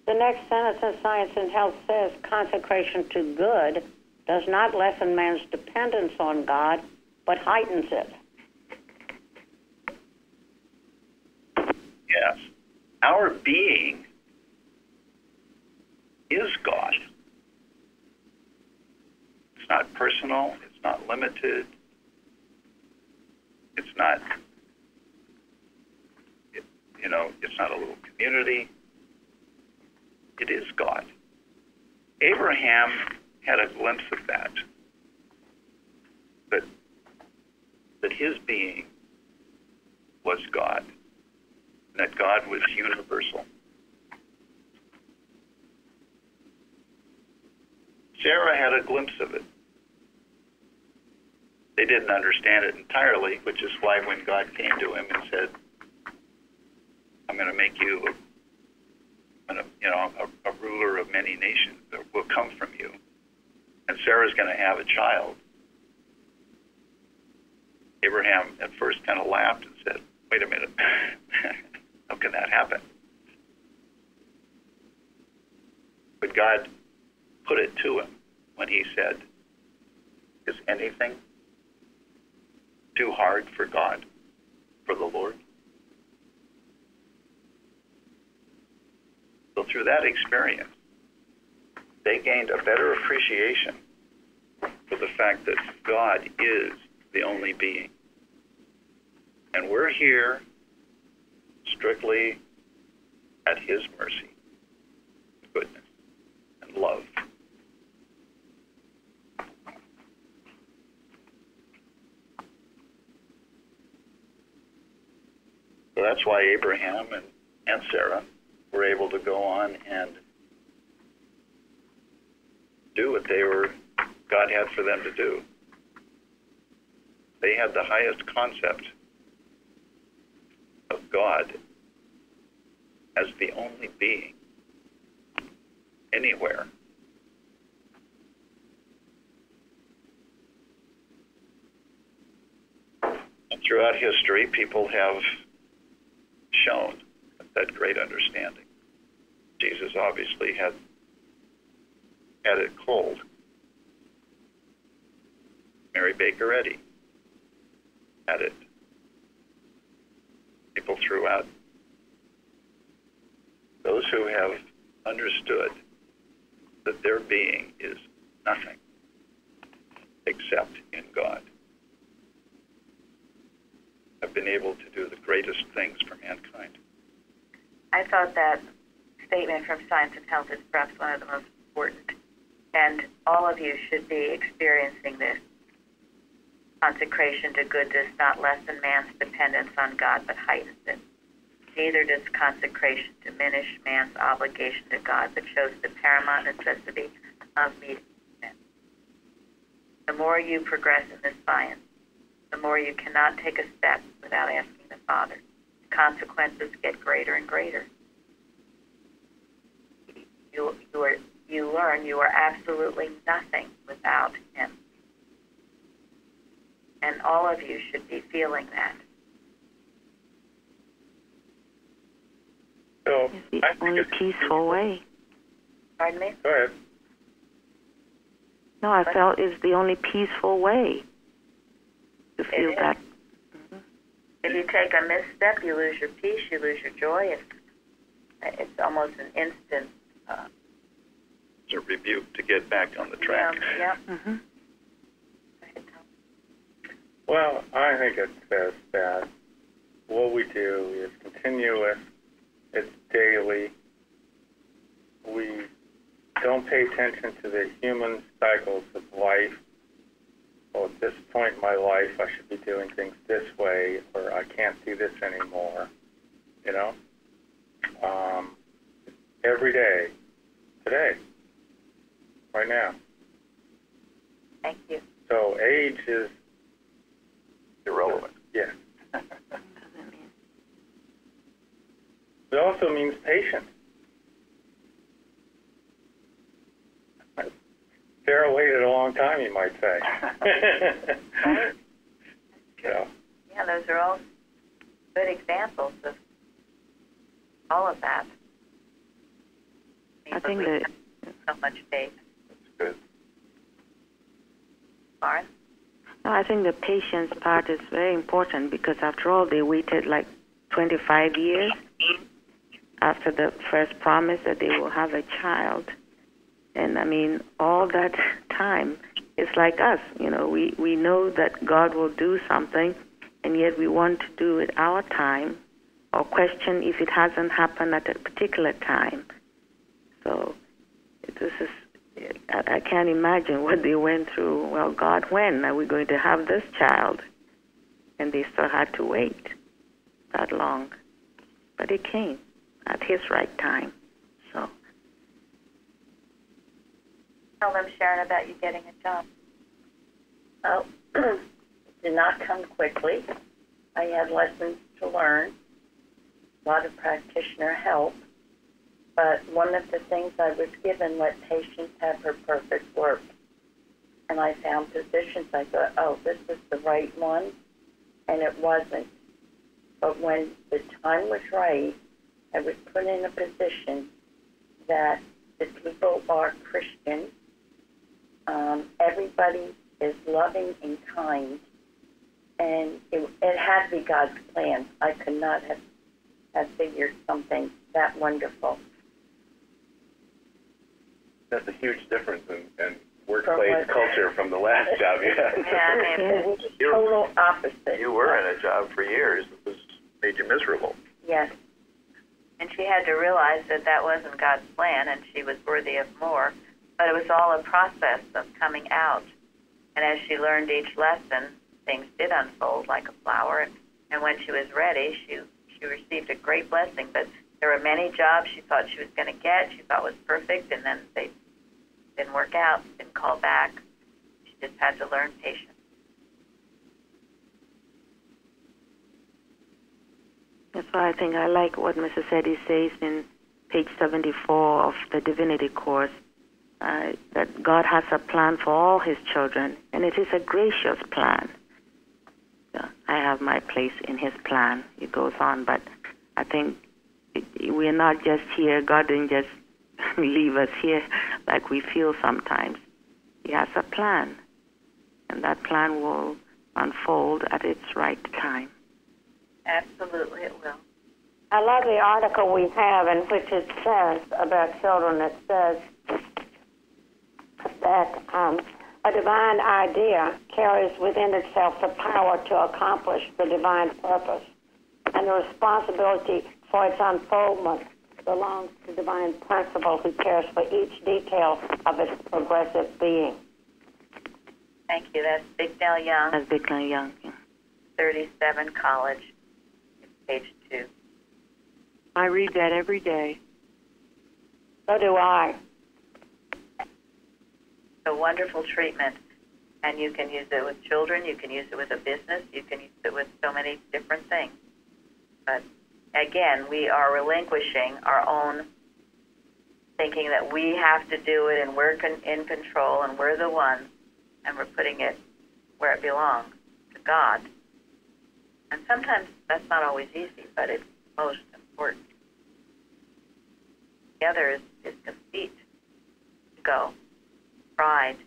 The next sentence in Science and Health says, consecration to good does not lessen man's dependence on God, but heightens it. Yes. Our being is God. It's not personal. It's not limited. It's not, it's not a little community. It is God. Abraham had a glimpse of that. That his being was God. And that God was universal. Sarah had a glimpse of it. They didn't understand it entirely, which is why when God came to him and said, I'm going to make you a ruler of many nations that will come from you, and Sarah's going to have a child. Abraham at first kind of laughed and said, wait a minute, how can that happen? But God put it to him when he said, is anything too hard for God, for the Lord? So through that experience, they gained a better appreciation for the fact that God is the only being. And we're here strictly at his mercy, goodness, and love. So that's why Abraham and Sarah were able to go on and do what God had for them to do. They had the highest concept of God as the only being anywhere. And throughout history, people have shown that great understanding. Jesus obviously had it cold. Mary Baker Eddy had it. People throughout. Those who have understood that their being is nothing except in God have been able to do the greatest things for mankind. I thought that statement from Science and Health is perhaps one of the most important, and all of you should be experiencing this. Consecration to good does not lessen man's dependence on God, but heightens it. Neither does consecration diminish man's obligation to God, but shows the paramount necessity of meeting Him. The more you progress in this science, the more you cannot take a step without asking the Father. The consequences get greater and greater. You learn you are absolutely nothing without Him. And all of you should be feeling that. So, it's the only peaceful way. Pardon me? Go ahead. No, I felt it's the only peaceful way to feel that. Mm-hmm. If you take a misstep, you lose your peace, you lose your joy. It's almost an instant. It's a rebuke to get back on the track. Yeah. Mm-hmm. Well, I think it says that what we do is continuous, it's daily. We don't pay attention to the human cycles of life. Well, at this point in my life, I should be doing things this way, or I can't do this anymore, you know? Every day, today, right now. Thank you. So age is irrelevant. Yeah. It also means patience. Sarah waited a long time, you might say. Right? Yeah. Yeah, those are all good examples of all of that. I think that so much faith. That's good. Lauren? No, I think the patience part is very important because after all, they waited like 25 years after the first promise that they will have a child. And I mean, all that time, it's like us, you know, we know that God will do something, and yet we want to do it our time or question if it hasn't happened at a particular time. So this is, I can't imagine what they went through. Well, God, when are we going to have this child? And they still had to wait that long. But it came at His right time. So Tell them, Sharon, about you getting a job. Oh, it did not come quickly. I had lessons to learn, a lot of practitioner help, but one of the things I was given, let patience have her perfect work. And I found positions, I thought, oh, this is the right one, and it wasn't. But when the time was right, I was put in a position that the people are Christian. Everybody is loving and kind, and it had to be God's plan. I could not have figured something that wonderful. That's a huge difference in workplace culture from the last job you had. Yeah, It was total opposite. You were in a job for years. It made you miserable. Yes. and she had to realize that that wasn't God's plan and she was worthy of more. But it was all a process of coming out. And as she learned each lesson, things did unfold like a flower. And when she was ready, she received a great blessing. But there were many jobs she thought she was going to get, she thought was perfect, and then they didn't work out, didn't call back. She just had to learn patience. That's why I think I like what Mrs. Eddy says in page 74 of the Divinity Course, that God has a plan for all his children, and it is a gracious plan. I have my place in his plan, it goes on, but I think we're not just here, God didn't just leave us here like we feel sometimes. He has a plan, and that plan will unfold at its right time. Absolutely, it will. I love the article we have in which it says about children. It says that a divine idea carries within itself the power to accomplish the divine purpose, and the responsibility for its unfoldment belongs to divine principle who cares for each detail of its progressive being. Thank you. That's Bignell Young. That's Bignell Young. 37 College, page 2. I read that every day. So do I. A wonderful treatment, and you can use it with children, you can use it with a business, you can use it with so many different things. But again, we are relinquishing our own thinking that we have to do it and we're in control and we're the ones, and we're putting it where it belongs, to God. And sometimes that's not always easy, but it's most important. The other is conceit, ego, pride.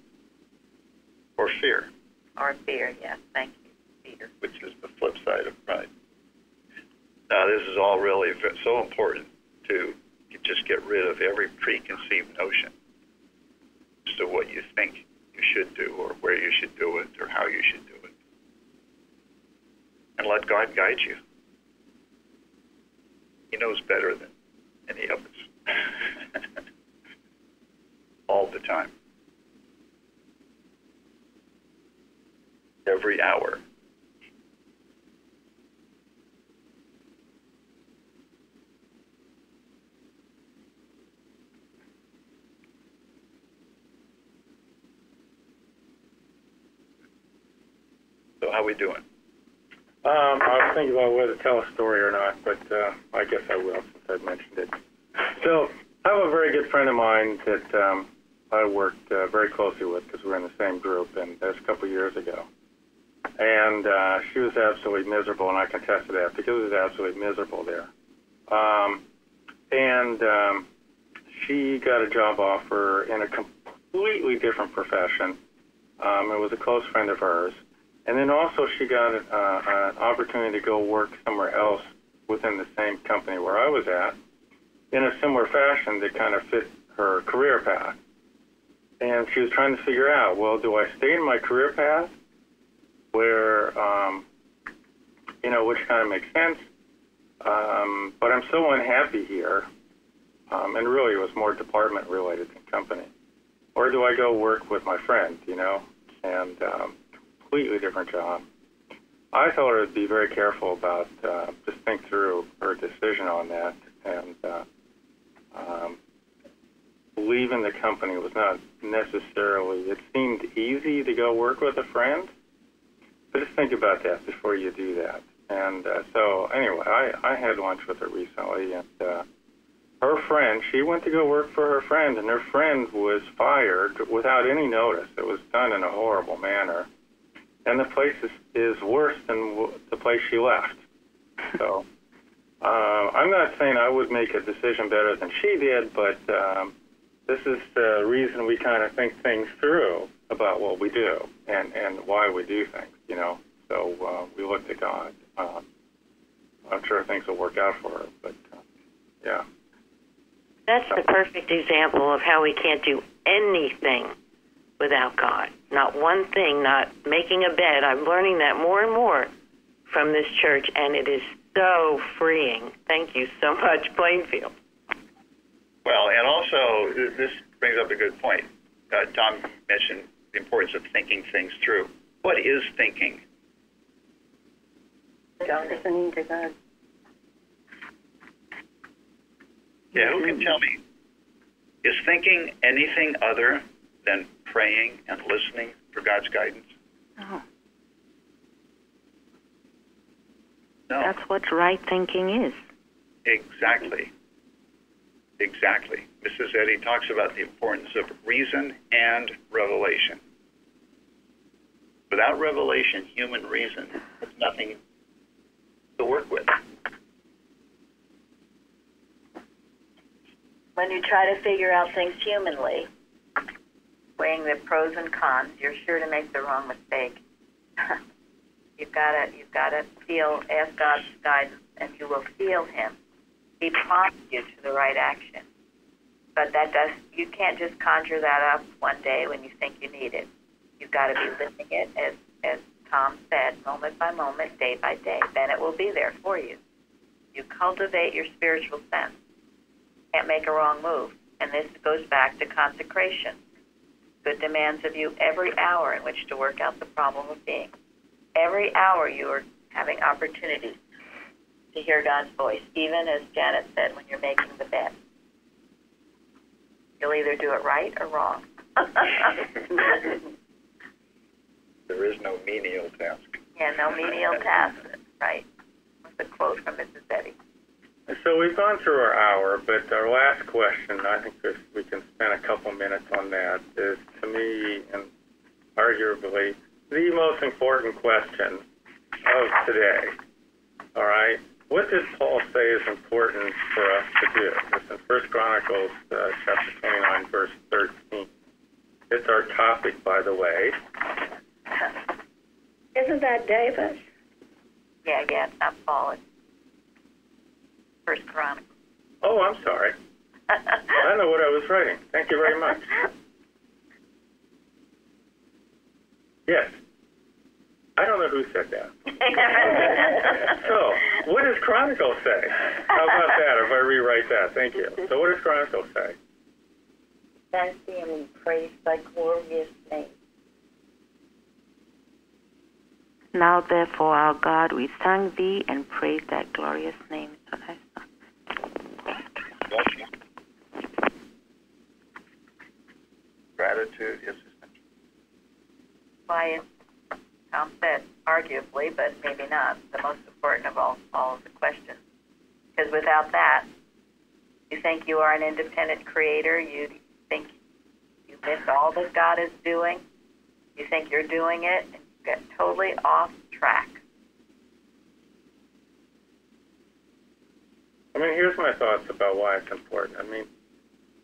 Or fear. Or fear, yes, thank you, fear. Which is the flip side of pride. Now, this is all really so important to just get rid of every preconceived notion as to what you think you should do or where you should do it or how you should do it. And let God guide you. He knows better than any of us. All the time. Every hour. So how we doing? I was thinking about whether to tell a story or not, but I guess I will since I've mentioned it. So I have a very good friend of mine that I worked very closely with because we're in the same group, and that was a couple of years ago. And she was absolutely miserable, and I can attest to that because it was absolutely miserable there. She got a job offer in a completely different profession. It was a close friend of hers. And then also she got an opportunity to go work somewhere else within the same company where I was at in a similar fashion that kind of fit her career path. And she was trying to figure out, well, do I stay in my career path where, which kind of makes sense, but I'm so unhappy here, and really it was more department-related than company. Or do I go work with my friend, and completely different job. I told her to be very careful about, just think through her decision on that, and leaving the company was not necessarily, it seemed easy to go work with a friend. But just think about that before you do that. And so anyway, I had lunch with her recently, and her friend, she went to go work for her friend, and her friend was fired without any notice. It was done in a horrible manner. And the place is worse than the place she left. So I'm not saying I would make a decision better than she did, but this is the reason we kind of think things through about what we do and why we do things, you know. So we look to God. I'm sure things will work out for her, but yeah. That's the perfect example of how we can't do anything without God. Not one thing, not making a bed. I'm learning that more and more from this church, and it is so freeing. Thank you so much, Plainfield. Well, and also, this brings up a good point. Tom mentioned the importance of thinking things through. What is thinking? Listening to God. Yeah, who can tell me? Is thinking anything other than praying and listening for God's guidance? No. No. That's what right thinking is. Exactly. Exactly. Mrs. Eddy talks about the importance of reason and revelation. Without revelation, human reason has nothing to work with. When you try to figure out things humanly, weighing the pros and cons, you're sure to make the wrong mistake. You've got to ask God's guidance, and you will feel Him. He prompts you to the right action. But you can't just conjure that up one day when you think you need it. You've got to be living it, as Tom said, moment by moment, day by day. Then it will be there for you. You cultivate your spiritual sense. Can't make a wrong move. And this goes back to consecration. Good demands of you every hour in which to work out the problem of being. Every hour you are having opportunities to hear God's voice, even as Janet said, when you're making the bed. You'll either do it right or wrong. There is no menial task. Yeah, no menial task. Right. That's a quote from Mrs. Eddy. So we've gone through our hour, but our last question, I think we can spend a couple minutes on that, is to me, and arguably, the most important question of today. All right? What does Paul say is important for us to do? It's in 1 Chronicles chapter 29, verse 13. It's our topic, by the way. Isn't that David? Yeah, it's not Paul. It's 1 Chronicles. Oh, I'm sorry. I know what I was writing. Thank you very much. Yes. I don't know who said that. So, what does Chronicles say? How about that if I rewrite that? Thank you. So what does Chronicles say? Thank thee and praise thy glorious name. Now, therefore, our God, we thank thee and praise thy glorious name. Gratitude is essential. Why, Tom said, arguably, but maybe not, the most important of all of the questions. Because without that, you think you are an independent creator, you think you miss all that God is doing, you think you're doing it, and you get totally off track. I mean, here's my thoughts about why it's important. I mean,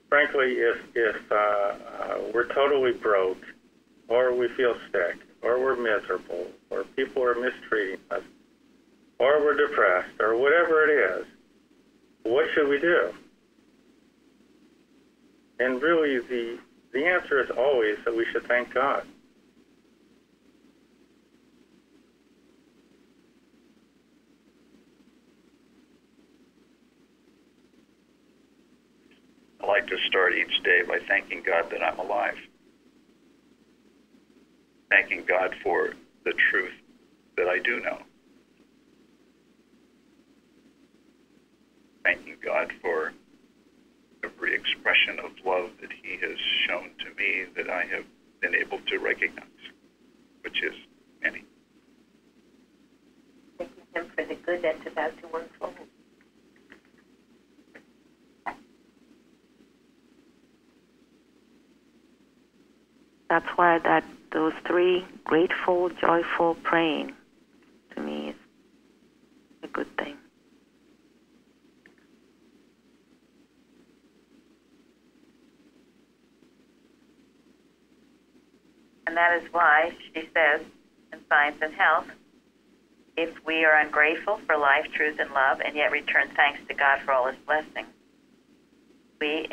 frankly, if we're totally broke, or we feel sick, or we're miserable, or people are mistreating us, or we're depressed, or whatever it is, what should we do? And really, the answer is always that we should thank God. I like to start each day by thanking God that I'm alive. Thanking God for the truth that I do know. Thanking God for every expression expression of love that he has shown to me that I have been able to recognize, which is many. Thanking him for the good that's about to unfold. That's why those three, grateful, joyful, praying, to me is a good thing. And that is why she says in Science and Health, if we are ungrateful for life, truth, and love, and yet return thanks to God for all his blessings, we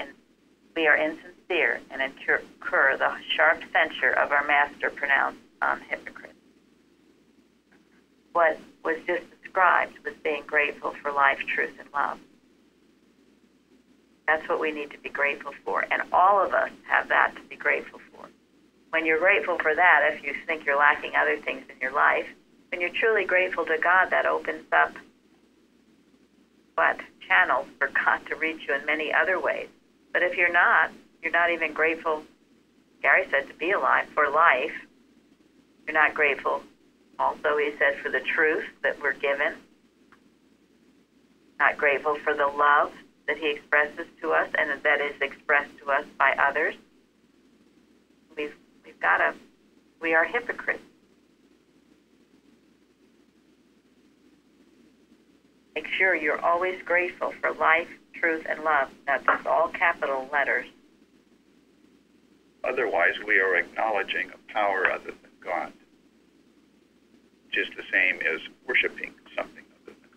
are insincere and incur the sharp censure of our Master pronounced on hypocrites. What was just described was being grateful for life, truth, and love. That's what we need to be grateful for, and all of us have that to be grateful for. When you're grateful for that, if you think you're lacking other things in your life, when you're truly grateful to God, that opens up channels for God to reach you in many other ways. But if you're not even grateful, Gary said, to be alive, for life. You're not grateful, also, he said, for the truth that we're given. Not grateful for the love that he expresses to us and that is expressed to us by others. We are hypocrites. Make sure you're always grateful for life, truth, and love. Now, that's all capital letters. Otherwise, we are acknowledging a power other than God, just the same as worshiping something other than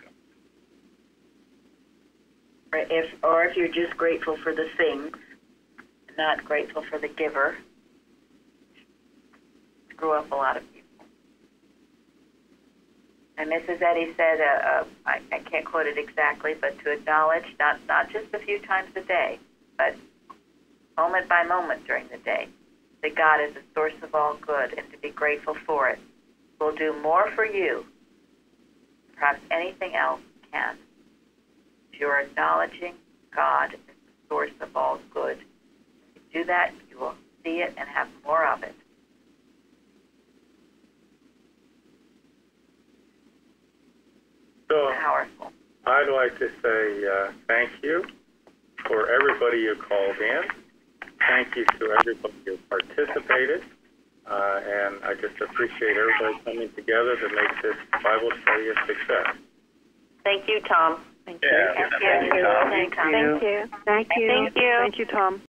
God. Or if you're just grateful for the things, not grateful for the giver, screw up a lot of people. And Mrs. Eddy said, I can't quote it exactly, but to acknowledge, not just a few times a day, but moment by moment during the day, that God is the source of all good, and to be grateful for it will do more for you than perhaps anything else can. If you're acknowledging God as the source of all good, if you do that, you will see it and have more of it. So powerful. I'd like to say thank you for everybody who called in. Thank you to everybody who participated. And I just appreciate everybody coming together to make this Bible study a success. Thank you, Tom. Thank you. Yeah, Thank you. Thank you. Thank you. Thank you, Tom.